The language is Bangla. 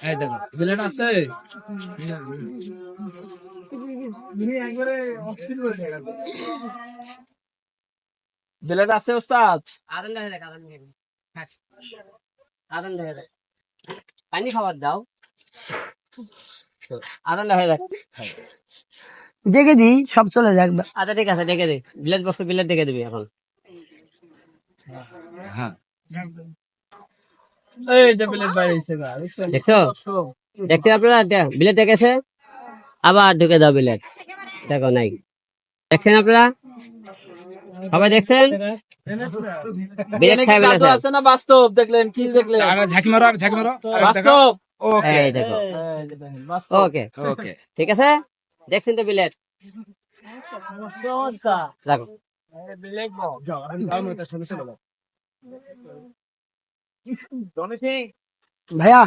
এই দেখো বিলেট আছে। বিলেট আছে ওস্তাদ। আদান দেখে দেখ আদান দেখে আদান দেখে দেখ পানি খাবার দাও আদান দেখে দেখ দেখে দিই সব চলে যাক। আচ্ছা ঠিক আছে দেখে দে বিলেট বক্স বিলেট দেখে দিবি এখন হ্যাঁ এই যে বিলেট বাইরে হইছে গা দেখছো দেখছেন আপনারা বিলেট দেখেছে আবার ঢুকে দাও বিলেট দেখো নাই দেখছেন আপনারা সবাই দেখছেন বিলেট খাই জাদু ফেলেছে আছে না বাস্তব দেখলেন কি দেখলেন ঝাঁকি মারো আর ঝাঁকি মারো বাস্তব। এই দেখো বাস্তব ওকে ওকে ঠিক আছে দেখছেন তো বিলেট দেখো ভাইয়া